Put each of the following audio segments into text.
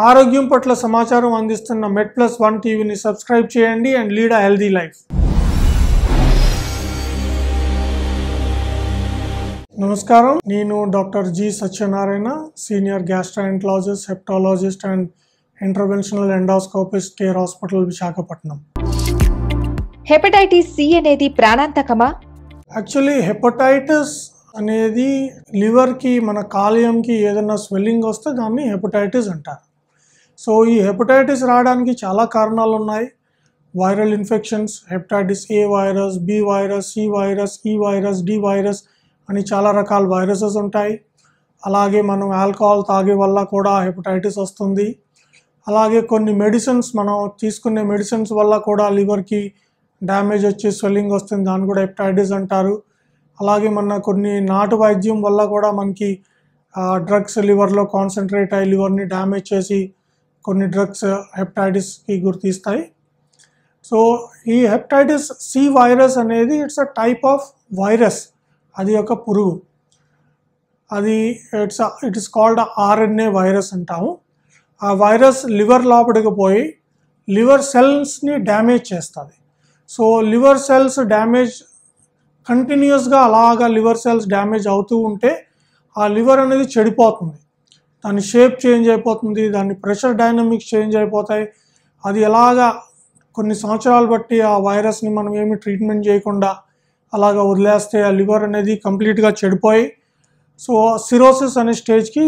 ఆరోగ్యం పట్ల సమాచారం అందిస్తున్న మెడ్+1 టీవీని సబ్స్క్రైబ్ చేయండి and lead a healthy life. నమస్కారం, నేను doctor G Satyanarayana, senior gastroenterologist, hepatologist and interventional endoscopist, Care Hospital, Visakhapatnam. Hepatitis C అనేది ప్రాణాంతకమా? యాక్చువల్లీ హెపటైటిస్ అనేది లివర్కి, మన కాలేయంకి ఏదైనా స్వెల్లింగ్ వస్తే దాన్ని హెపటైటిస్ అంటారు. సో ఈ హెపటైటిస్ రావడానికి చాలా కారణాలు ఉన్నాయి. Viral infections, hepatitis A virus, B virus, C virus, E virus, D virus అని చాలా రకాల వైరసెస్ ఉంటాయి. అలాగే మనం ఆల్కహాల్ తాగే వల్ల కూడా హెపటైటిస్ వస్తుంది. అలాగే కొన్ని మెడిసిన్స్, మనం తీసుకునే మెడిసిన్స్ వల్ల కూడా లివర్కి డ్యామేజ్ వచ్చి స్వెల్లింగ్ వస్తుంది, దాన్ని కూడా హెపటైటిస్ అంటారు. అలాగే మన కొన్ని నాటు వైద్యం వల్ల కూడా మనకి డ్రగ్స్ లివర్లో కాన్సన్ట్రేట్ అయ్యి లివర్ని డ్యామేజ్ చేసి కొన్ని డ్రగ్స్ హెపటైటిస్కి గుర్తిస్తాయి. సో ఈ హెపటైటిస్ సి వైరస్ అనేది it's a type of virus. అది ఒక పురుగు. అది it is called RNA virus అంటాము. ఆ వైరస్ లివర్ లోపలికి పోయి లివర్ సెల్స్ని డ్యామేజ్ చేస్తుంది. సో లివర్ సెల్స్ డ్యామేజ్ కంటిన్యూస్గా అలాగా లివర్ సెల్స్ డ్యామేజ్ అవుతూ ఉంటే ఆ లివర్ అనేది చెడిపోతుంది, దాని షేప్ చేంజ్ అయిపోతుంది, దాని ప్రెషర్ డైనమిక్స్ చేంజ్ అయిపోతాయి. అది ఎలాగా కొన్ని సంవత్సరాలు బట్టి ఆ వైరస్ని మనం ఏమి ట్రీట్మెంట్ చేయకుండా అలాగా వదిలేస్తే ఆ లివర్ అనేది కంప్లీట్గా చెడిపోయి సో సిరోసిస్ అనే స్టేజ్కి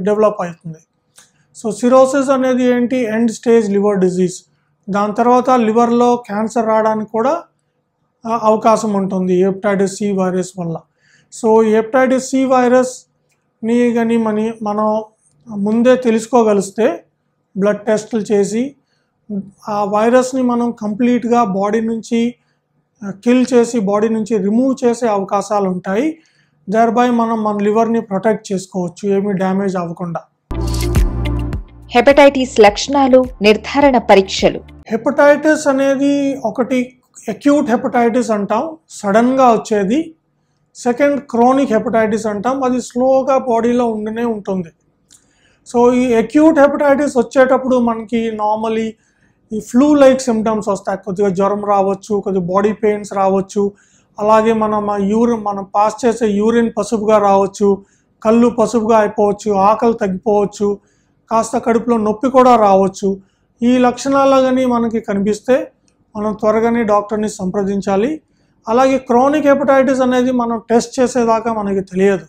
డెవలప్ అవుతుంది. సో సిరోసిస్ అనేది ఏంటి? End stage liver disease. దాని తర్వాత లివర్లో క్యాన్సర్ రావడానికి కూడా అవకాశం ఉంటుంది హెపటైటిస్ సి వైరస్ వల్ల. సో హెపటైటిస్ సి వైరస్ని కానీ మనం ముందే తెలుసుకోగలిస్తే బ్లడ్ టెస్టులు చేసి ఆ వైరస్ని మనం కంప్లీట్గా బాడీ నుంచి కిల్ చేసి బాడీ నుంచి రిమూవ్ చేసే అవకాశాలు ఉంటాయి. దర్బై మనం మన లివర్ని ప్రొటెక్ట్ చేసుకోవచ్చు ఏమీ డ్యామేజ్ అవ్వకుండా. హెపటైటిస్ లక్షణాలు, నిర్ధారణ పరీక్షలు. హెపటైటిస్ అనేది ఒకటి అక్యూట్ హెపటైటిస్ అంటాం, సడన్గా వచ్చేది. సెకండ్ క్రోనిక్ హెపటైటిస్ అంటాం, అది స్లోగా బాడీలో ఉంటూనే ఉంటుంది. సో ఈ అక్యూట్ హెపటైటిస్ వచ్చేటప్పుడు మనకి నార్మలీ ఈ ఫ్లూ లైక్ సిమ్టమ్స్ వస్తాయి. కొద్దిగా జ్వరం రావచ్చు, కొద్దిగా బాడీ పెయిన్స్ రావచ్చు, అలాగే మనం పాస్ చేసే యూరిన్ పసుపుగా రావచ్చు, కళ్ళు పసుపుగా అయిపోవచ్చు, ఆకలి తగ్గిపోవచ్చు, కాస్త కడుపులో నొప్పి కూడా రావచ్చు. ఈ లక్షణాలు కానీ మనకి కనిపిస్తే మనం త్వరగానే డాక్టర్ని సంప్రదించాలి. అలాగే క్రానిక్ హెపటైటిస్ అనేది మనం టెస్ట్ చేసేదాకా మనకి తెలియదు.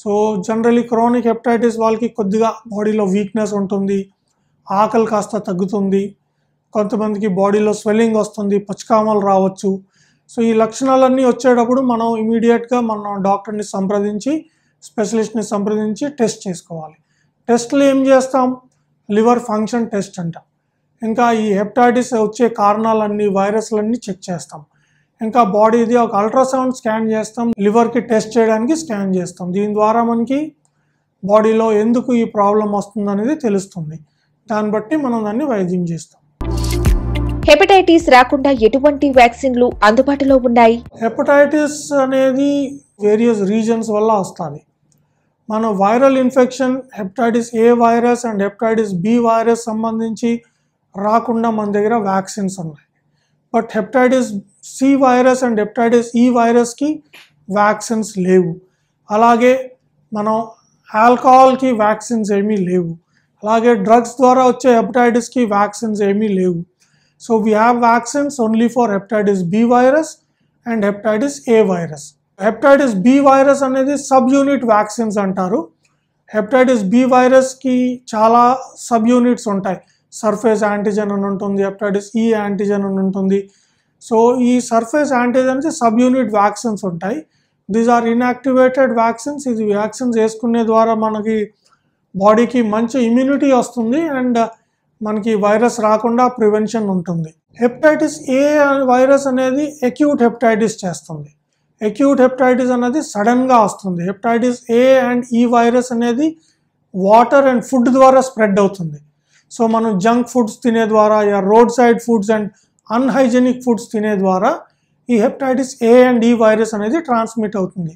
సో జనరలీ క్రానిక్ హెపటైటిస్ వాళ్ళకి కొద్దిగా బాడీలో వీక్నెస్ ఉంటుంది, ఆకలి కాస్త తగ్గుతుంది, కొంతమందికి బాడీలో స్వెల్లింగ్ వస్తుంది, పచ్చకామలు రావచ్చు. సో ఈ లక్షణాలన్నీ వచ్చేటప్పుడు మనం ఇమీడియట్గా మన డాక్టర్ని సంప్రదించి, స్పెషలిస్ట్ని సంప్రదించి టెస్ట్ చేసుకోవాలి. టెస్ట్లు ఏం చేస్తాం? లివర్ ఫంక్షన్ టెస్ట్ అంట. ఇంకా ఈ హెపటైటిస్ వచ్చే కారణాలన్నీ, వైరస్లన్నీ చెక్ చేస్తాం. ఇంకా బాడీది ఒక అల్ట్రాసౌండ్ స్కాన్ చేస్తాం, లివర్కి టెస్ట్ చేయడానికి స్కాన్ చేస్తాం. దీని ద్వారా మనకి బాడీలో ఎందుకు ఈ ప్రాబ్లం వస్తుంది అనేది తెలుస్తుంది. దాన్ని బట్టి మనం దాన్ని వైద్యం చేస్తాం. హెపటైటిస్ రాకుండా ఎటువంటి వ్యాక్సిన్లు అందుబాటులో ఉన్నాయి? హెపటైటిస్ అనేది వేరియస్ రీజన్స్ వల్ల వస్తుంది. మన viral infection hepatitis A virus and hepatitis B virus సంబంధించి రాకుండా మన దగ్గర వ్యాక్సిన్స్ ఉన్నాయి. But hepatitis C virus and hepatitis E వైరస్కి వ్యాక్సిన్స్ లేవు. అలాగే మనం ఆల్కహాల్కి వ్యాక్సిన్స్ ఏమీ లేవు. అలాగే డ్రగ్స్ ద్వారా వచ్చే హెపటైటిస్కి వ్యాక్సిన్స్ ఏమీ లేవు. So we have vaccines only for hepatitis B virus and hepatitis A virus. Hepatitis B virus అనేది సబ్ యూనిట్ వ్యాక్సిన్స్ అంటారు. హెపటైటిస్ బి వైరస్కి చాలా సబ్ యూనిట్స్ ఉంటాయి. సర్ఫేస్ యాంటీజెన్ అని ఉంటుంది, హెపటైటిస్ ఈ యాంటీజెన్ అని ఉంటుంది. సో ఈ surface antigens sub unit vaccines ఉంటాయి. These are inactivated vaccines. ఇది వ్యాక్సిన్స్ వేసుకునే ద్వారా మనకి బాడీకి మంచి ఇమ్యూనిటీ వస్తుంది అండ్ మనకి వైరస్ రాకుండా ప్రివెన్షన్ ఉంటుంది. హెపటైటిస్ ఏ వైరస్ అనేది అక్యూట్ హెపటైటిస్ చేస్తుంది. అక్యూట్ హెపటైటిస్ అనేది సడన్గా వస్తుంది. హెపటైటిస్ ఏ అండ్ ఈ వైరస్ అనేది వాటర్ అండ్ ఫుడ్ ద్వారా స్ప్రెడ్ అవుతుంది. సో మనం జంక్ ఫుడ్స్ తినే ద్వారా, road side foods and unhygienic foods తినే ద్వారా ఈ హెపటైటిస్ ఏ అండ్ ఈ వైరస్ అనేది ట్రాన్స్మిట్ అవుతుంది.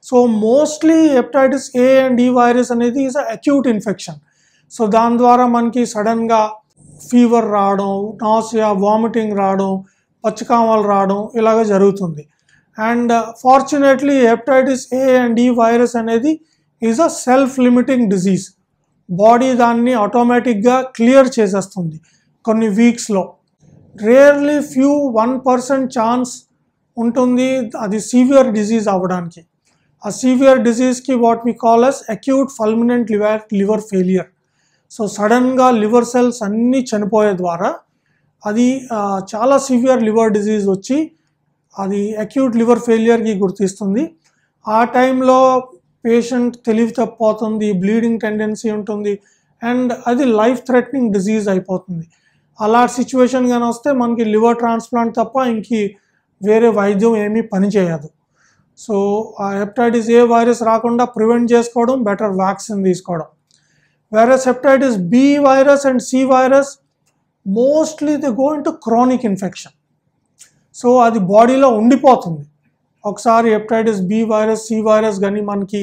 So mostly hepatitis A and ఈ వైరస్ అనేది ఈజ్ అక్యూట్ ఇన్ఫెక్షన్. సో దాని ద్వారా మనకి సడన్గా ఫీవర్ రావడం, నాసియా, వామిటింగ్ రావడం, పచ్చకామలు రావడం ఇలాగ జరుగుతుంది. And fortunately hepatitis A and ఈ వైరస్ అనేది is a self limiting disease. Body దాన్ని ఆటోమేటిక్గా క్లియర్ చేసేస్తుంది కొన్ని వీక్స్లో. రేర్లీ 1% ఛాన్స్ ఉంటుంది అది సివియర్ డిజీజ్ అవ్వడానికి. ఆ సివియర్ డిజీజ్కి what we call as acute fulminant liver failure. So సడన్గా లివర్ సెల్స్ అన్నీ చనిపోయే ద్వారా అది చాలా సివియర్ లివర్ డిజీజ్ వచ్చి అది అక్యూట్ లివర్ ఫెయిలియర్కి గుర్తిస్తుంది. ఆ టైంలో పేషెంట్ తెలివి తప్పిపోతుంది, బ్లీడింగ్ టెండెన్సీ ఉంటుంది, అండ్ అది లైఫ్ థ్రెటనింగ్ డిజీజ్ అయిపోతుంది. అలాంటి సిచ్యువేషన్ కానీ వస్తే మనకి లివర్ ట్రాన్స్ప్లాంట్ తప్ప ఇంక వేరే వైద్యం ఏమీ పనిచేయదు. సో ఆ హెపటైటిస్ ఏ వైరస్ రాకుండా ప్రివెంట్ చేసుకోవడం బెటర్, వ్యాక్సిన్ తీసుకోవడం. Whereas hepatitis B virus and C virus mostly they go into chronic infection. So అది బాడీలో ఉండిపోతుంది. ఒకసారి hepatitis B virus, C virus కానీ మనకి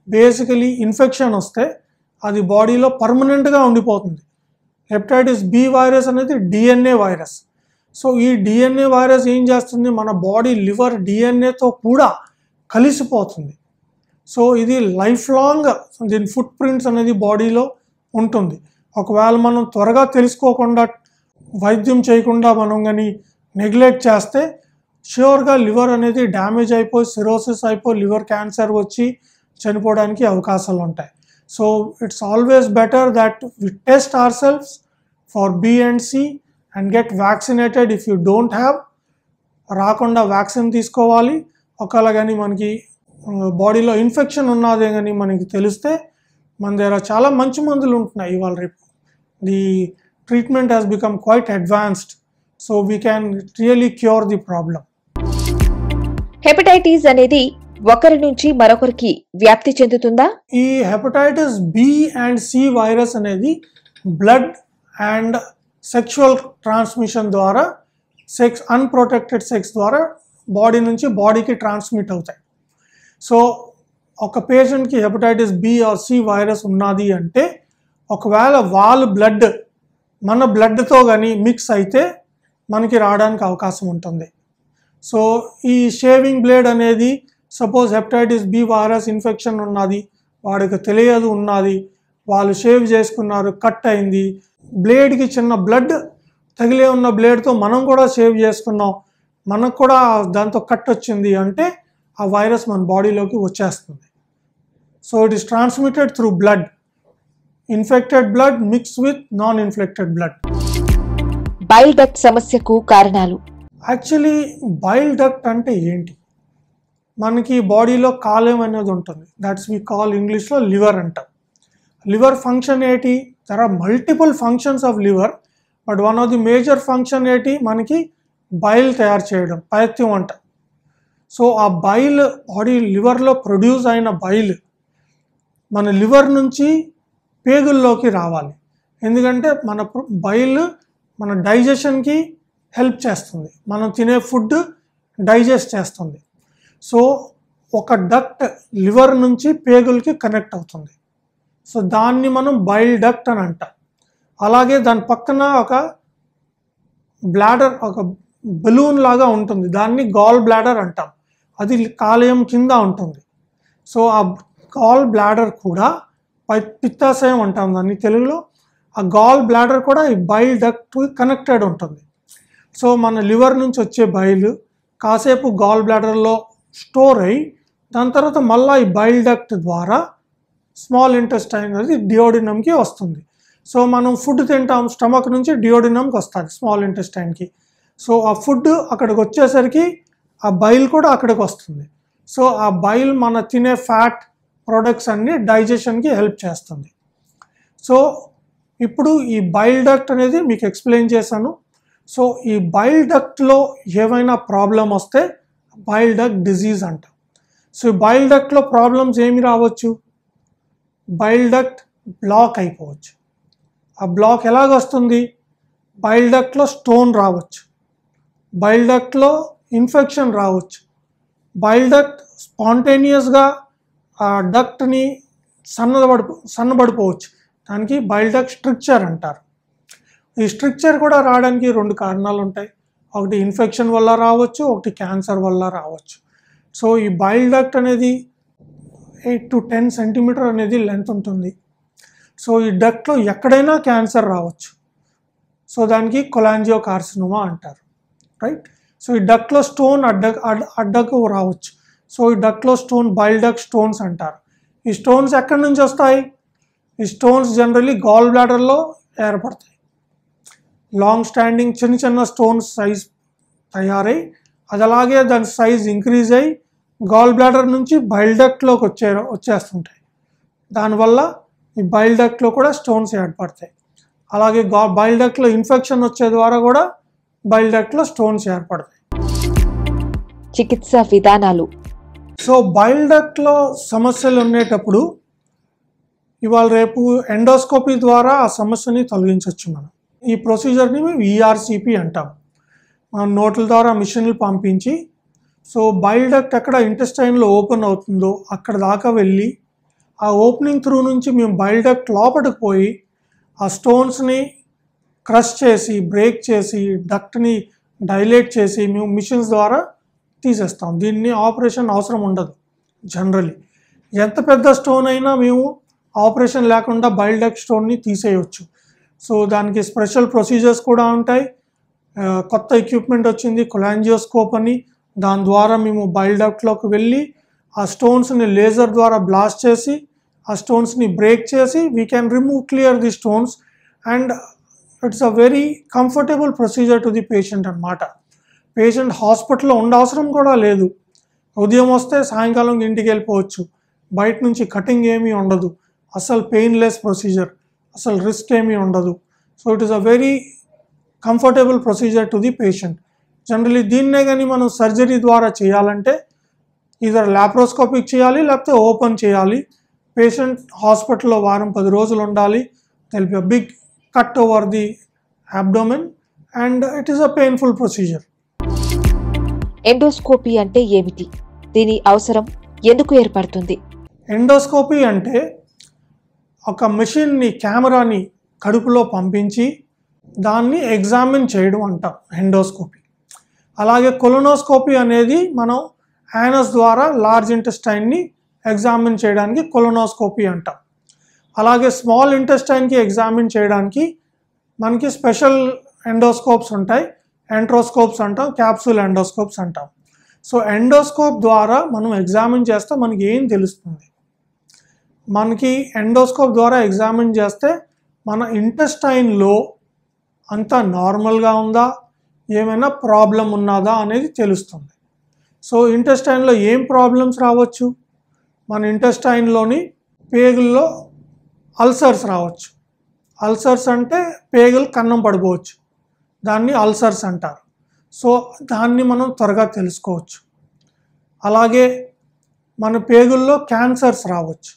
బేసికలీ ఇన్ఫెక్షన్ వస్తే అది బాడీలో పర్మనెంట్గా ఉండిపోతుంది. హెపటైటిస్ బి వైరస్ అనేది డిఎన్ఏ వైరస్. సో ఈ డిఎన్ఏ వైరస్ ఏం చేస్తుంది, మన బాడీ లివర్ డిఎన్ఏతో కూడా కలిసిపోతుంది. సో ఇది లైఫ్ లాంగ్ దీని ఫుట్ ప్రింట్స్ అనేది బాడీలో ఉంటుంది. ఒకవేళ మనం త్వరగా తెలుసుకోకుండా వైద్యం చేయకుండా మనం కానీ నెగ్లెక్ట్ చేస్తే ష్యూర్గా లివర్ అనేది డ్యామేజ్ అయిపోయి సిరోసిస్ అయిపోయి లివర్ క్యాన్సర్ వచ్చి చనిపోవడానికి అవకాశాలు ఉంటాయి. So it's always better that we test our selfs for B and C and get vaccinated. If you don't have, రాకుండా వ్యాక్సిన్ తీసుకోవాలి. ఒకవేళ కానీ మనకి బాడీలో ఇన్ఫెక్షన్ ఉన్నదే కానీ మనకి తెలిస్తే మన దగ్గర చాలా మంచి మందులు ఉంటున్నాయి ఇవాళ రేపు. The treatment has become quite advanced. So we can really cure the problem. Hepatitis అనేది ఒకరి నుంచి మరొకరికి వ్యాప్తి చెందుతుందా? ఈ hepatitis B and C virus అనేది బ్లడ్ అండ్ సెక్షువల్ ట్రాన్స్మిషన్ ద్వారా, అన్ప్రొటెక్టెడ్ సెక్స్ ద్వారా బాడీ నుంచి బాడీకి ట్రాన్స్మిట్ అవుతాయి. సో ఒక పేషెంట్కి hepatitis B or C virus ఉన్నది అంటే ఒకవేళ వాళ్ళ బ్లడ్ మన బ్లడ్తో కానీ మిక్స్ అయితే మనకి రావడానికి అవకాశం ఉంటుంది. సో ఈ షేవింగ్ బ్లేడ్ అనేది suppose hepatitis B virus infection ఉన్నది, వాడికి తెలియదు ఉన్నది, వాళ్ళు షేవ్ చేసుకున్నారు, కట్ అయింది, బ్లేడ్కి చిన్న బ్లడ్ తగిలే ఉన్న బ్లేడ్తో మనం కూడా షేవ్ చేసుకున్నాం, మనకు కూడా దాంతో కట్ వచ్చింది అంటే ఆ వైరస్ మన బాడీలోకి వచ్చేస్తుంది. So it is transmitted through blood, infected blood mix with non infected blood. Bile duct సమస్యకు కారణాలు. యాక్చువల్లీ బైల్ డక్ట్ అంటే ఏంటి? మనకి బాడీలో కాలేయం అనేది ఉంటుంది, దట్స్ వి కాల్ ఇంగ్లీష్లో లివర్ అంటాం. లివర్ ఫంక్షన్ ఏంటి? There are multiple functions of liver, but one of the major function ఏంటి, మనకి బైల్ తయారు చేయడం, పైత్యం అంట. సో ఆ బైల్ బాడీ లివర్లో ప్రొడ్యూస్ అయిన బైల్ మన లివర్ నుంచి పేగుల్లోకి రావాలి. ఎందుకంటే మన బైల్ మన డైజెషన్కి హెల్ప్ చేస్తుంది, మనం తినే ఫుడ్ డైజెస్ట్ చేస్తుంది. సో ఒక డక్ట్ లివర్ నుంచి పేగులకి కనెక్ట్ అవుతుంది. సో దాన్ని మనం బైల్ డక్ట్ అని అంటాం. అలాగే దాని పక్కన ఒక బ్లాడర్, ఒక బెలూన్ లాగా ఉంటుంది, దాన్ని గాల్ బ్లాడర్ అంటాం. అది కాలేయం కింద ఉంటుంది. సో ఆ గాల్ బ్లాడర్ కూడా పిత్తాశయం అంటాం దాన్ని తెలుగులో. ఆ గాల్ బ్లాడర్ కూడా ఈ బైల్ డక్ట్ కనెక్టెడ్ ఉంటుంది. సో మన లివర్ నుంచి వచ్చే బైల్ కాసేపు గాల్ బ్లాడర్లో స్టోర్ అయ్యి దాని తర్వాత మళ్ళీ ఈ బైల్ డక్ట్ ద్వారా స్మాల్ ఇంటెస్టైన్ అనేది డియోడినమ్కి వస్తుంది. సో మనం ఫుడ్ తింటాం, స్టమక్ నుంచి డియోడినమ్కి వస్తుంది స్మాల్ ఇంటెస్టైన్కి. సో ఆ ఫుడ్ అక్కడికి వచ్చేసరికి ఆ బైల్ కూడా అక్కడికి వస్తుంది. సో ఆ బైల్ మన తినే ఫ్యాట్ ప్రొడక్ట్స్ అన్ని డైజెషన్కి హెల్ప్ చేస్తుంది. సో ఇప్పుడు ఈ బైల్ డక్ట్ అనేది మీకు ఎక్స్ప్లెయిన్ చేశాను. సో ఈ బైల్ డక్ట్లో ఏమైనా ప్రాబ్లం వస్తే బైల్ డక్ట్ డిజీజ్ అంటాం. సో ఈ బైల్ డక్ట్లో ప్రాబ్లమ్స్ ఏమి రావచ్చు? బైల్ డక్ట్ బ్లాక్ అయిపోవచ్చు. ఆ బ్లాక్ ఎలాగొస్తుంది? బైల్ డక్ట్లో స్టోన్ రావచ్చు, బైల్ డక్ట్లో ఇన్ఫెక్షన్ రావచ్చు, బైల్ డక్ట్ స్పాంటేనియస్గా ఆ డక్ట్ని సన్నబడిపోవచ్చు. దానికి బైల్ డక్ట్ స్ట్రిక్చర్ అంటారు. ఈ స్ట్రిక్చర్ కూడా రావడానికి 2 కారణాలు ఉంటాయి. ఒకటి ఇన్ఫెక్షన్ వల్ల రావచ్చు, ఒకటి క్యాన్సర్ వల్ల రావచ్చు. సో ఈ బైల్ డక్ట్ అనేది 8 to 10 సెంటీమీటర్ అనేది లెంత్ ఉంటుంది. సో ఈ డక్ట్లో ఎక్కడైనా క్యాన్సర్ రావచ్చు. సో దానికి కొలాంజియోకార్సినోమా అంటారు, రైట్. సో ఈ డక్ట్లో స్టోన్ అడ్డకు రావచ్చు. సో ఈ డక్ట్లో స్టోన్ బైల్ డక్ట్ స్టోన్స్ అంటారు. ఈ స్టోన్స్ ఎక్కడి నుంచి వస్తాయి? ఈ స్టోన్స్ జనరల్లీ గాల్ బ్లాడర్లో ఏర్పడతాయి. లాంగ్ స్టాండింగ్ చిన్న చిన్న స్టోన్స్ సైజ్ తయారై అది అలాగే దాని సైజ్ ఇంక్రీజ్ అయ్యి గాల్ బ్లాడర్ నుంచి బైల్ డక్ట్లోకి వచ్చేస్తుంటాయి. దానివల్ల ఈ బైల్ డక్ట్లో కూడా స్టోన్స్ ఏర్పడతాయి. అలాగే బైల్ డక్ట్లో ఇన్ఫెక్షన్ వచ్చే ద్వారా కూడా బైల్ డక్ట్లో స్టోన్స్ ఏర్పడతాయి. చికిత్సా విధానాలు. సో బైల్ డక్ట్లో సమస్యలు ఉండేటప్పుడు ఇవాళ రేపు ఎండోస్కోపీ ద్వారా ఆ సమస్యని తొలగించవచ్చు. మనం ఈ ప్రొసీజర్ని మేము ఈఆర్సిపి అంటాం. మనం నోట్ల ద్వారా మిషన్లు పంపించి సో బైల్ డక్ట్ ఎక్కడ ఇంటెస్టైన్లో ఓపెన్ అవుతుందో అక్కడ దాకా వెళ్ళి ఆ ఓపెనింగ్ త్రూ నుంచి మేము బైల్ డక్ట్ లోపలికి పోయి ఆ స్టోన్స్ని క్రష్ చేసి బ్రేక్ చేసి డక్ట్ని డైలేట్ చేసి మేము మిషన్స్ ద్వారా తీసేస్తాం. దీన్ని ఆపరేషన్ అవసరం ఉండదు. జనరలీ ఎంత పెద్ద స్టోన్ అయినా మేము ఆపరేషన్ లేకుండా బైల్ డక్ట్ స్టోన్ని తీసేయవచ్చు. సో దానికి స్పెషల్ ప్రొసీజర్స్ కూడా ఉంటాయి. కొత్త ఎక్విప్మెంట్ వచ్చింది కొలాంజియోస్కోప్ అని. దాని ద్వారా మేము బైల్ డక్ట్లోకి వెళ్ళి ఆ స్టోన్స్ని లేజర్ ద్వారా బ్లాస్ట్ చేసి ఆ స్టోన్స్ని బ్రేక్ చేసి we can remove clear the stones and it's a very comfortable procedure to the patient అన్నమాట. పేషెంట్ హాస్పిటల్లో ఉండవసరం కూడా లేదు. ఉదయం వస్తే సాయంకాలం ఇంటికి వెళ్ళిపోవచ్చు. బయట నుంచి కటింగ్ ఏమీ ఉండదు. అసలు పెయిన్లెస్ ప్రొసీజర్, అసలు రిస్క్ ఏమీ ఉండదు. So it is a very comfortable procedure to the patient. Generally దీన్నే కానీ మనం సర్జరీ ద్వారా చేయాలంటే ఇదర్ లాప్రోస్కోపిక్ చేయాలి లేకపోతే ఓపెన్ చేయాలి. పేషెంట్ హాస్పిటల్లో వారం 10 రోజులు ఉండాలి. They'll be a big cut over the abdomen and it is a painful procedure. Endoscopy అంటే ఏమిటి? దీని అవసరం ఎందుకు ఏర్పడుతుంది? ఎండోస్కోపీ అంటే ఒక మెషిన్ని కెమెరాని కడుపులో పంపించి దాన్ని ఎగ్జామిన్ చేయడం అంటాం ఎండోస్కోపీ. అలాగే కొలోనోస్కోపీ అనేది మనం యానస్ ద్వారా లార్జ్ ఇంటెస్టైన్ని ఎగ్జామిన్ చేయడానికి కొలోనోస్కోపీ అంటాం. అలాగే స్మాల్ ఇంటెస్టైన్కి ఎగ్జామిన్ చేయడానికి మనకి స్పెషల్ ఎండోస్కోప్స్ ఉంటాయి. ఎంట్రోస్కోప్స్ అంటాం, క్యాప్సూల్ ఎండోస్కోప్స్ అంటాం. సో ఎండోస్కోప్ ద్వారా మనం ఎగ్జామిన్ చేస్తే మనకి ఏం తెలుస్తుంది? మనకి ఎండోస్కోప్ ద్వారా ఎగ్జామిన్ చేస్తే మన ఇంటెస్టైన్లో అంతా నార్మల్గా ఉందా, ఏమైనా ప్రాబ్లం ఉన్నదా అనేది తెలుస్తుంది. సో ఇంటెస్టైన్లో ఏం ప్రాబ్లమ్స్ రావచ్చు? మన ఇంటెస్టైన్లోని పేగుల్లో అల్సర్స్ రావచ్చు. అల్సర్స్ అంటే పేగులు కన్నం పడిపోవచ్చు. దాన్ని అల్సర్స్ అంటారు. సో దాన్ని మనం త్వరగా తెలుసుకోవచ్చు. అలాగే మన పేగుల్లో క్యాన్సర్స్ రావచ్చు.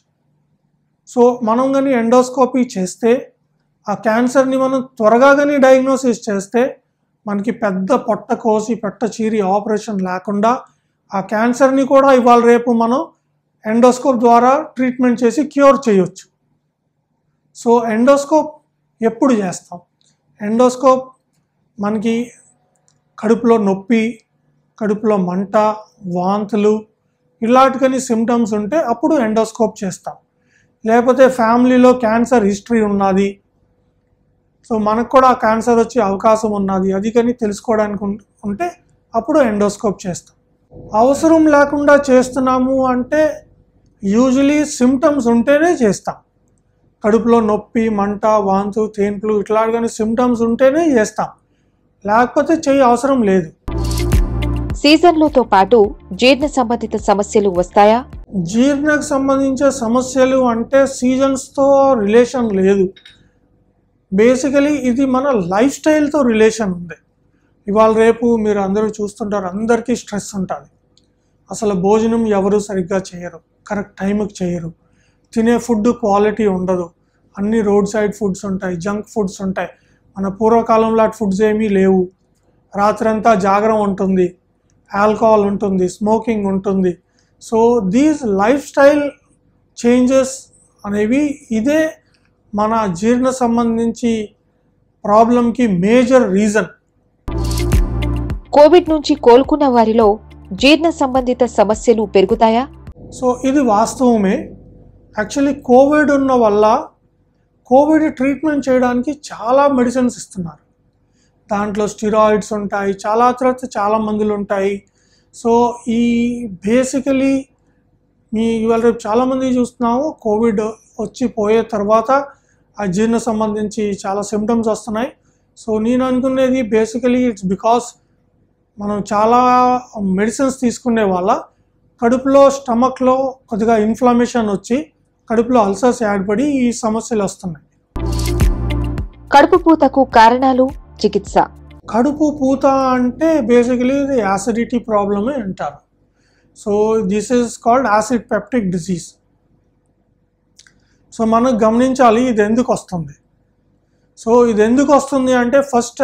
సో మనం కానీ ఎండోస్కోపీ చేస్తే ఆ క్యాన్సర్ని మనం త్వరగా కానీ డయాగ్నోసిస్ చేస్తే మనకి పెద్ద పొట్ట కోసి పొట్ట చీరి ఆపరేషన్ లేకుండా ఆ క్యాన్సర్ని కూడా ఇవాళ రేపు మనం ఎండోస్కోప్ ద్వారా ట్రీట్మెంట్ చేసి క్యూర్ చేయొచ్చు. సో ఎండోస్కోప్ ఎప్పుడు చేస్తాం? ఎండోస్కోప్ మనకి కడుపులో నొప్పి, కడుపులో మంట, వాంతులు ఇలాంటికని సిమ్టమ్స్ ఉంటే అప్పుడు ఎండోస్కోప్ చేస్తాం. లేకపోతే ఫ్యామిలీలో క్యాన్సర్ హిస్టరీ ఉన్నది, సో మనకు కూడా క్యాన్సర్ వచ్చే అవకాశం ఉన్నది, అది కానీ తెలుసుకోవడానికి ఉంటే అప్పుడు ఎండోస్కోప్ చేస్తాం. అవసరం లేకుండా చేస్తున్నాము అంటే యూజువలీ సిమ్టమ్స్ ఉంటేనే చేస్తాం. కడుపులో నొప్పి, మంట, వాంతు, తేన్పులు ఇట్లా కానీ సిమ్టమ్స్ ఉంటేనే చేస్తాం, లేకపోతే చేయ అవసరం లేదు. సీజన్లతో పాటు జీర్ణ సంబంధిత సమస్యలు వస్తాయా? జీర్ణకు సంబంధించిన సమస్యలు అంటే సీజన్స్తో రిలేషన్ లేదు. బేసికలీ ఇది మన లైఫ్ స్టైల్తో రిలేషన్ ఉంది. ఇవాళ రేపు మీరు అందరూ చూస్తుంటారు, అందరికీ స్ట్రెస్ ఉంటుంది. అసలు భోజనం ఎవరు సరిగ్గా చేయరు, కరెక్ట్ టైంకి చేయరు, తినే ఫుడ్ క్వాలిటీ ఉండదు, అన్ని రోడ్ సైడ్ ఫుడ్స్ ఉంటాయి, జంక్ ఫుడ్స్ ఉంటాయి. మన పూర్వకాలంలో ఫుడ్స్ ఏమీ లేవు. రాత్రంతా జాగరం ఉంటుంది, ఆల్కహాల్ ఉంటుంది, స్మోకింగ్ ఉంటుంది. So these life style changes అనేవి ఇదే మన జీర్ణ సంబంధించి ప్రాబ్లంకి మేజర్ రీజన్. కోవిడ్ నుంచి కోలుకున్న వారిలో జీర్ణ సంబంధిత సమస్యలు పెరుగుతాయా? సో ఇది వాస్తవమే. యాక్చువల్లీ కోవిడ్ ఉన్న వల్ల కోవిడ్ ట్రీట్మెంట్ చేయడానికి చాలా మెడిసిన్స్ ఇస్తున్నారు. దాంట్లో స్టిరాయిడ్స్ ఉంటాయి, చాలా మందులు ఉంటాయి. సో ఈ బేసికలీ ఇవాళ రేపు చాలామంది చూస్తున్నాము కోవిడ్ వచ్చి పోయే తర్వాత ఆ జీర్ణ సంబంధించి చాలా సిమ్టమ్స్ వస్తున్నాయి. సో నేను అనుకునేది బేసికలీ ఇట్స్ బికాస్ మనం చాలా మెడిసిన్స్ తీసుకునే వల్ల కడుపులో స్టమక్లో కొద్దిగా ఇన్ఫ్లమేషన్ వచ్చి కడుపులో అల్సర్స్ ఏర్పడి ఈ సమస్యలు వస్తున్నాయి. కడుపు పూతకు కారణాలు, చికిత్స. కడుపు పూత అంటే బేసికలీ ఇది యాసిడిటీ ప్రాబ్లమే అంటారు. So this is called acid peptic disease. So మనం గమనించాలి ఇది ఎందుకు వస్తుంది. సో ఇది ఎందుకు వస్తుంది అంటే ఫస్ట్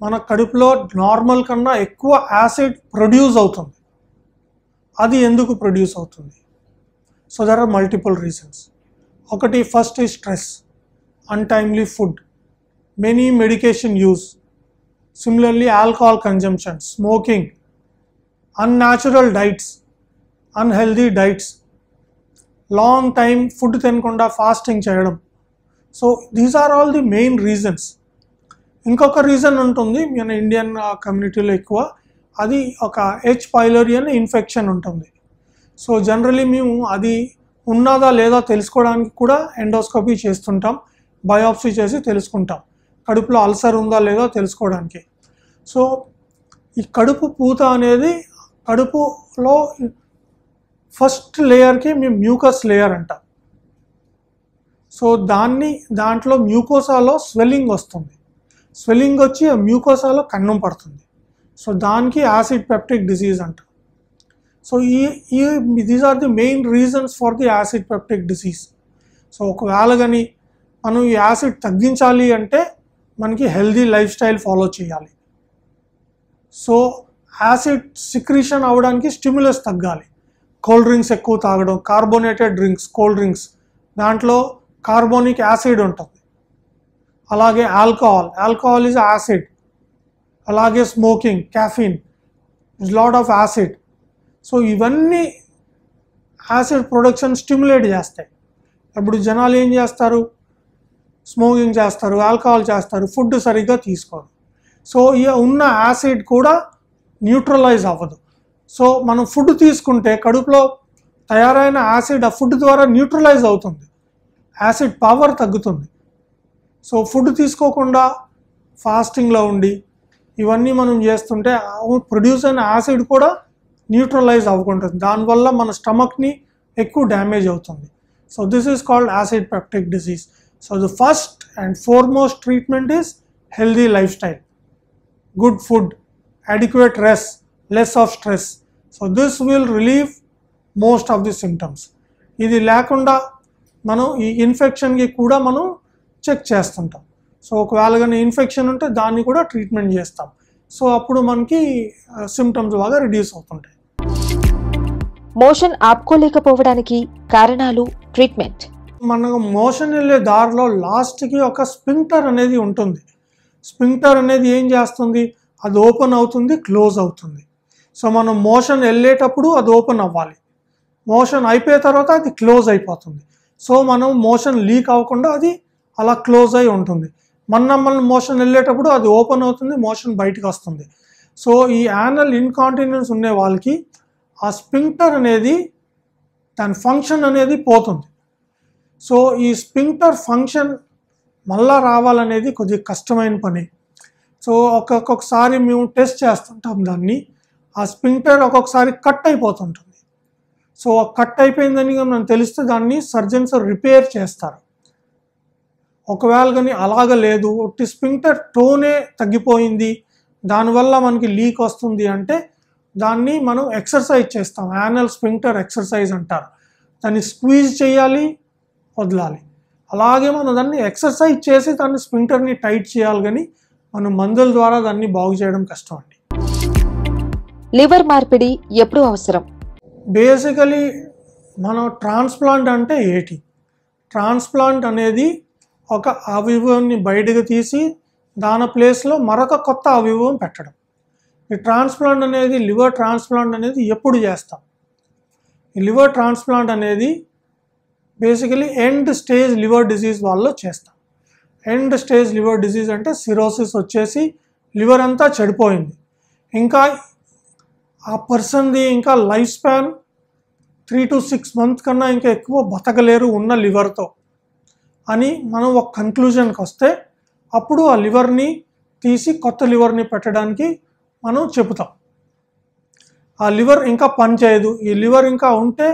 మన కడుపులో నార్మల్ కన్నా ఎక్కువ యాసిడ్ ప్రొడ్యూస్ అవుతుంది. అది ఎందుకు ప్రొడ్యూస్ అవుతుంది? So there are multiple reasons. ఒకటి ఫస్ట్ ఈ stress, untimely food, many medication use, similarly alcohol consumption, smoking, unnatural diets, unhealthy diets, long time food తినకుండా ఫాస్టింగ్ చేయడం. So these are all the main reasons. ఇంకొక reason ఉంటుంది మన Indian కమ్యూనిటీలో ఎక్కువ, అది ఒక హెచ్ పైలోరీ అనే ఇన్ఫెక్షన్ ఉంటుంది. సో జనరలీ మేము అది ఉన్నదా లేదా తెలుసుకోవడానికి కూడా ఎండోస్కోపీ చేస్తుంటాం, బయాప్సీ చేసి తెలుసుకుంటాం కడుపులో అల్సర్ ఉందా లేదా తెలుసుకోవడానికి. సో ఈ కడుపు పూత అనేది కడుపులో ఫస్ట్ లేయర్కి మేము మ్యూకస్ లేయర్ అంటాం. సో దాంట్లో మ్యూకోసాలో స్వెల్లింగ్ వస్తుంది. స్వెల్లింగ్ వచ్చి ఆ మ్యూకోసాలో కన్నం పడుతుంది. సో దానికి యాసిడ్ పెప్టిక్ డిసీజ్ అంటాం. So these are the main reasons for the acid peptic disease. So ఒకవేళ కానీ మనం ఈ యాసిడ్ తగ్గించాలి అంటే మనకి హెల్దీ లైఫ్ స్టైల్ ఫాలో చేయాలి. సో యాసిడ్ సిక్రీషన్ అవ్వడానికి స్టిమ్యులస్ తగ్గాలి. కోల్డ్ డ్రింక్స్ ఎక్కువ తాగడం, కార్బోనేటెడ్ డ్రింక్స్, కోల్డ్ డ్రింక్స్, దాంట్లో కార్బోనిక్ యాసిడ్ ఉంటుంది. అలాగే ఆల్కహాల్ ఈజ్ యాసిడ్. అలాగే smoking, caffeine, lot of acid. So ఇవన్నీ యాసిడ్ ప్రొడక్షన్ స్టిమ్యులేట్ చేస్తాయి. ఇప్పుడు జనాలు ఏం చేస్తారు? స్మోకింగ్ చేస్తారు, ఆల్కహాల్ చేస్తారు, ఫుడ్ సరిగ్గా తీసుకోరు. సో ఈ ఉన్న యాసిడ్ కూడా న్యూట్రలైజ్ అవ్వదు. సో మనం ఫుడ్ తీసుకుంటే కడుపులో తయారైన యాసిడ్ ఆ ఫుడ్ ద్వారా న్యూట్రలైజ్ అవుతుంది, యాసిడ్ పవర్ తగ్గుతుంది. సో ఫుడ్ తీసుకోకుండా ఫాస్టింగ్లో ఉండి ఇవన్నీ మనం చేస్తుంటే ప్రొడ్యూస్ అయిన యాసిడ్ కూడా న్యూట్రలైజ్ అవ్వకుంటుంది. దానివల్ల మన స్టమక్ని ఎక్కువ డ్యామేజ్ అవుతుంది. So this is called acid peptic disease. So the first and foremost treatment is healthy life style, good food, adequate rest, less of stress. So this will relieve most of the symptoms. ఇది లేకుండా మనం ఈ ఇన్ఫెక్షన్కి కూడా మనం check చేస్తుంటాం. So ఒకవేళ కానీ infection ఉంటే దాన్ని కూడా ట్రీట్మెంట్ చేస్తాం. సో అప్పుడు మనకి సిమ్టమ్స్ బాగా రిడ్యూస్ అవుతుంటాయి. మోషన్ ఆపుకోలేకపోవడానికి కారణాలు, ట్రీట్మెంట్. మనకు మోషన్ వెళ్ళే దారిలో లాస్ట్కి ఒక స్పింక్టర్ అనేది ఉంటుంది. స్పింక్టర్ అనేది ఏం చేస్తుంది? అది ఓపెన్ అవుతుంది, క్లోజ్ అవుతుంది. సో మనం మోషన్ వెళ్ళేటప్పుడు అది ఓపెన్ అవ్వాలి, మోషన్ అయిపోయిన తర్వాత అది క్లోజ్ అయిపోతుంది. సో మనం మోషన్ లీక్ అవ్వకుండా అది అలా క్లోజ్ అయి ఉంటుంది. మనం మోషన్ వెళ్ళేటప్పుడు అది ఓపెన్ అవుతుంది, మోషన్ బయటకు వస్తుంది. సో ఈ యానల్ ఇన్కాంటినెన్స్ ఉండే వాళ్ళకి ఆ స్పింక్టర్ అనేది దాని ఫంక్షన్ అనేది పోతుంది. సో ఈ స్పింక్టర్ ఫంక్షన్ మళ్ళా రావాలనేది కొద్దిగా కష్టమైన పని. సో ఒక్కొక్కసారి మేము టెస్ట్ చేస్తుంటాం దాన్ని. ఆ స్పింక్టర్ ఒక్కొక్కసారి కట్ అయిపోతుంటుంది. సో కట్ అయిపోయిందని మనం తెలిస్తే దాన్ని సర్జన్స్ రిపేర్ చేస్తారు. ఒకవేళ కానీ అలాగ లేదు, ఒట్టి స్పింక్టర్ టోనే తగ్గిపోయింది, దానివల్ల మనకి లీక్ వస్తుంది అంటే దాన్ని మనం ఎక్సర్సైజ్ చేస్తాం. యానల్ స్పింక్టర్ ఎక్సర్సైజ్ అంటారు. దాన్ని స్క్వీజ్ చేయాలి, వదలాలి. అలాగే మనం దాన్ని ఎక్సర్సైజ్ చేసి దాన్ని స్పింక్టర్ని టైట్ చేయాలి, కానీ మనం మందుల ద్వారా దాన్ని బాగు చేయడం కష్టం అండి. లివర్ మార్పిడి ఎప్పుడు అవసరం? బేసికలీ మనం ట్రాన్స్ప్లాంట్ అంటే ఏంటి? ట్రాన్స్ప్లాంట్ అనేది ఒక అవయవాన్ని బయటకు తీసి దాని ప్లేస్లో మరొక కొత్త అవయవం పెట్టడం. ఈ ట్రాన్స్ప్లాంట్ అనేది, లివర్ ట్రాన్స్ప్లాంట్ అనేది ఎప్పుడు చేస్తాం? ఈ లివర్ ట్రాన్స్ప్లాంట్ అనేది basically end stage liver disease వాళ్ళలో చేస్తాం. ఎండ్ స్టేజ్ లివర్ డిసీజ్ అంటే సిరోసిస్ వచ్చేసి లివర్ అంతా చెడిపోయింది, ఇంకా ఆ పర్సన్ది ఇంకా లైఫ్ స్పాన్ 3 to 6 months కన్నా ఇంకా ఎక్కువ బతకలేరు ఉన్న లివర్తో అని మనం ఒక కన్క్లూజన్కి వస్తే అప్పుడు ఆ లివర్ని తీసి కొత్త లివర్ని పెట్టడానికి మనం చెబుతాం. ఆ లివర్ ఇంకా పనిచేయదు, ఈ లివర్ ఇంకా ఉంటే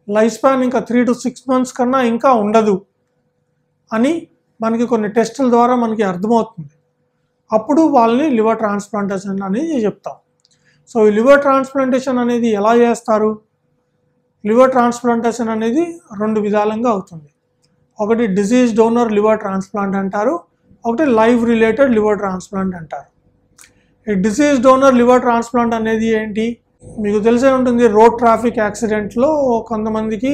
లైఫ్ స్పాన్ ఇంకా 3 to 6 months కన్నా ఇంకా ఉండదు అని మనకి కొన్ని టెస్టుల ద్వారా మనకి అర్థమవుతుంది. అప్పుడు వాళ్ళని లివర్ ట్రాన్స్ప్లాంటేషన్ అనేది చెప్తాం. సో ఈ లివర్ ట్రాన్స్ప్లాంటేషన్ అనేది ఎలా చేస్తారు? లివర్ ట్రాన్స్ప్లాంటేషన్ అనేది 2 విధాలుగా అవుతుంది. ఒకటి డిసీజ్ డోనర్ లివర్ ట్రాన్స్ప్లాంట్ అంటారు, ఒకటి లైవ్ రిలేటెడ్ లివర్ ట్రాన్స్ప్లాంట్ అంటారు. ఈ డిసీజ్ డోనర్ లివర్ ట్రాన్స్ప్లాంట్ అనేది ఏంటి? మీకు తెలిసే ఉంటుంది, రోడ్ ట్రాఫిక్ యాక్సిడెంట్లో కొంతమందికి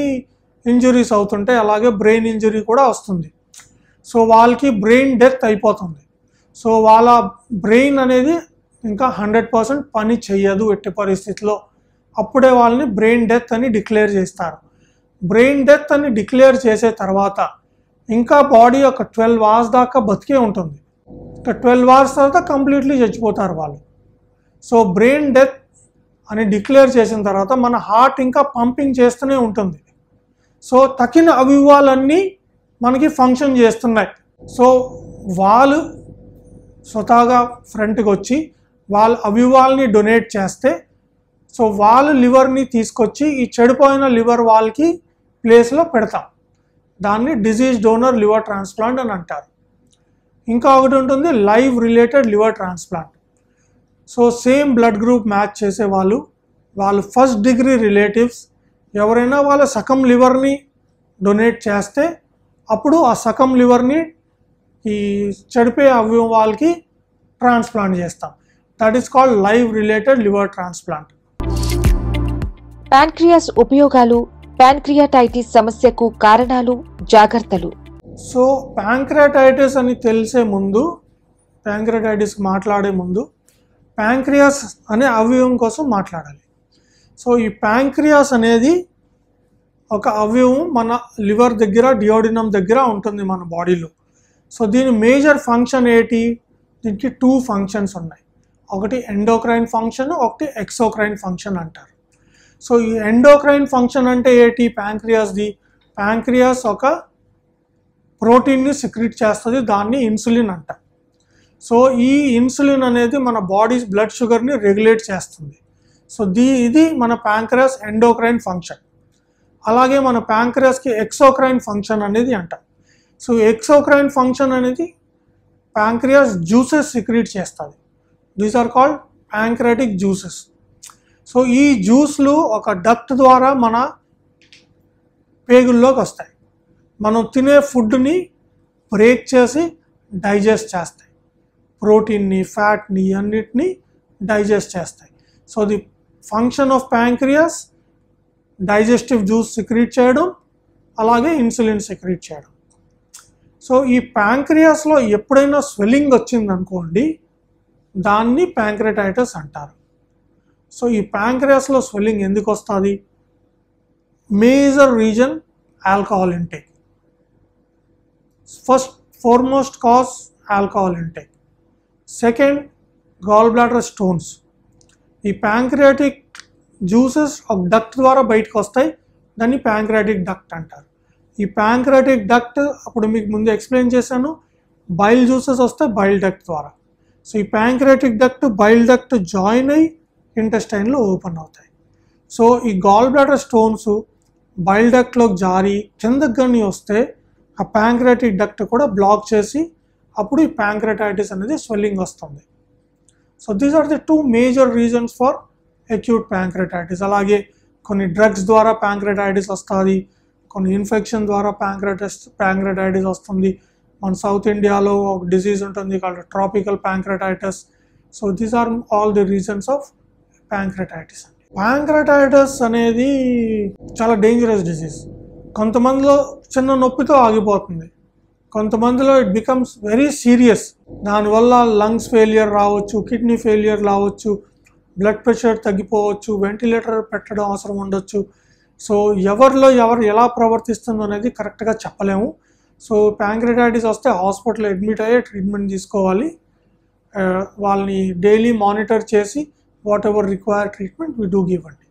ఇంజురీస్ అవుతుంటాయి, అలాగే బ్రెయిన్ ఇంజురీ కూడా వస్తుంది. సో వాళ్ళకి బ్రెయిన్ డెత్ అయిపోతుంది. సో వాళ్ళ బ్రెయిన్ అనేది ఇంకా 100% పని చెయ్యదు ఎట్టి పరిస్థితిలో. అప్పుడే వాళ్ళని బ్రెయిన్ డెత్ అని డిక్లేర్ చేస్తారు. బ్రెయిన్ డెత్ అని డిక్లేర్ చేసే తర్వాత ఇంకా బాడీ ఒక 12 hours దాకా బతికే ఉంటుంది. ఇంకా 12 hours తర్వాత కంప్లీట్లీ చచ్చిపోతారు వాళ్ళు. సో బ్రెయిన్ డెత్ అని డిక్లేర్ చేసిన తర్వాత మన హార్ట్ ఇంకా పంపింగ్ చేస్తూనే ఉంటుంది. సో తక్కిన అవయవాలన్నీ మనకి ఫంక్షన్ చేస్తున్నాయి. సో వాళ్ళు స్వతహాగా ఫ్రంట్కి వచ్చి వాళ్ళ అవయవాల్ని డొనేట్ చేస్తే, సో వాళ్ళు లివర్ని తీసుకొచ్చి ఈ చెడిపోయిన లివర్ వాళ్ళకి ప్లేస్లో పెడతాం. దాన్ని డిసీజ్ డోనర్ లివర్ ట్రాన్స్ప్లాంట్ అని అంటారు. ఇంకా ఒకటి ఉంటుంది live related liver transplant. So same blood group match చేసే వాళ్ళు ఫస్ట్ డిగ్రీ రిలేటివ్స్ ఎవరైనా వాళ్ళ సగం లివర్ని డొనేట్ చేస్తే అప్పుడు ఆ సగం లివర్ని ఈ చెడిపోయే అవయవం వాళ్ళకి ట్రాన్స్ప్లాంట్ చేస్తాం. That is called live related liver transplant. Pancreas ఉపయోగాలు, ప్యాంక్రియాటైటిస్ సమస్యకు కారణాలు, జాగ్రత్తలు. సో ప్యాంక్రియాటైటిస్ అని తెలిసే ముందు, ప్యాంక్రియాటైటిస్ మాట్లాడే ముందు ప్యాంక్రియాస్ అనే అవయవం కోసం మాట్లాడాలి. సో ఈ ప్యాంక్రియాస్ అనేది ఒక అవయవం మన లివర్ దగ్గర, డియోడినం దగ్గర ఉంటుంది మన బాడీలో. సో దీని మేజర్ ఫంక్షన్ ఏంటి? దీనికి 2 ఫంక్షన్స్ ఉన్నాయి. ఒకటి ఎండోక్రైన్ ఫంక్షన్, ఒకటి ఎక్సోక్రైన్ ఫంక్షన్ అంటారు. సో ఈ ఎండోక్రైన్ ఫంక్షన్ అంటే ఏంటి? ప్యాంక్రియాస్ది. ప్యాంక్రియాస్ ఒక ప్రోటీన్ని సిక్రీట్ చేస్తుంది, దాన్ని ఇన్సులిన్ అంటారు. సో ఈ ఇన్సులిన్ అనేది మన బాడీ బ్లడ్ షుగర్ని రెగ్యులేట్ చేస్తుంది. సో ఇది మన ప్యాంక్రియాస్ ఎండోక్రైన్ ఫంక్షన్. అలాగే మన ప్యాంక్రియాస్కి ఎక్సోక్రైన్ ఫంక్షన్ అనేది అంటారు. సో ఎక్సోక్రైన్ ఫంక్షన్ అనేది ప్యాంక్రియాస్ జ్యూసెస్ సిక్రీట్ చేస్తుంది. These are called pancreatic juices. So ఈ జ్యూస్లు ఒక డక్ట్ ద్వారా మన పేగుల్లోకి వస్తాయి. మనం తినే ఫుడ్ని బ్రేక్ చేసి డైజెస్ట్ చేస్తాయి. ప్రోటీన్ని, ఫ్యాట్ని అన్నిటినీ డైజెస్ట్ చేస్తాయి. So the function of pancreas digestive juice secrete చేయడం, అలాగే ఇన్సులిన్ సిక్రీట్ చేయడం. సో ఈ ప్యాంక్రియాస్లో ఎప్పుడైనా స్వెల్లింగ్ వచ్చిందనుకోండి, దాన్ని ప్యాంక్రియాటైటిస్ అంటారు. సో ఈ ప్యాంక్రియాస్లో స్వెల్లింగ్ ఎందుకు వస్తుంది? Major reason alcohol intake. Foremost cause alcohol intake. Second, gall bladder stones. ఈ ప్యాంక్రియాటిక్ జ్యూసెస్ ఒక డక్ట్ ద్వారా బయటకు వస్తాయి, దాన్ని ప్యాంక్రియాటిక్ డక్ట్ అంటారు. ఈ ప్యాంక్రియాటిక్ డక్ట్ అప్పుడు మీకు ముందు ఎక్స్ప్లెయిన్ చేశాను, బైల్ జ్యూసెస్ వస్తాయి బైల్ డక్ట్ ద్వారా. సో ఈ pancreatic duct bile duct join అయ్యి ఇంటెస్టైన్లో ఓపెన్ అవుతాయి. సో ఈ గాల్ బ్లాడర్ స్టోన్స్ బైల్ డక్ట్లోకి జారి కిందకి కానీ వస్తే ఆ ప్యాంక్రియాటిక్ డక్ట్ కూడా బ్లాక్ చేసి అప్పుడు ఈ ప్యాంక్రియాటైటిస్ అనేది స్వెల్లింగ్ వస్తుంది. So these are the 2 major reasons for acute pancreatitis. అలాగే కొన్ని డ్రగ్స్ ద్వారా ప్యాంక్రియాటైటిస్ వస్తుంది, కొన్ని ఇన్ఫెక్షన్ ద్వారా ప్యాంక్రియాటైటిస్ వస్తుంది. మన సౌత్ ఇండియాలో ఒక డిసీజ్ ఉంటుంది called tropical pancreatitis. So these are all the reasons of pancreatitis. Pancreatitis అనేది చాలా డేంజరస్ డిసీజ్. కొంతమందిలో చిన్న నొప్పితో ఆగిపోతుంది, కొంతమందిలో ఇట్ బికమ్స్ వెరీ సీరియస్. దానివల్ల లంగ్స్ ఫెయిలియర్ రావచ్చు, కిడ్నీ ఫెయిలియర్ రావచ్చు, బ్లడ్ ప్రెషర్ తగ్గిపోవచ్చు, వెంటిలేటర్ పెట్టడం అవసరం ఉండొచ్చు. సో ఎవరు ఎలా ప్రవర్తిస్తుందో అనేది కరెక్ట్గా చెప్పలేము. సో ప్యాంక్రియాటైటిస్ వస్తే హాస్పిటల్ అడ్మిట్ అయ్యే ట్రీట్మెంట్ తీసుకోవాలి. వాళ్ళని డైలీ మానిటర్ చేసి what ever require treatment we do give అండి.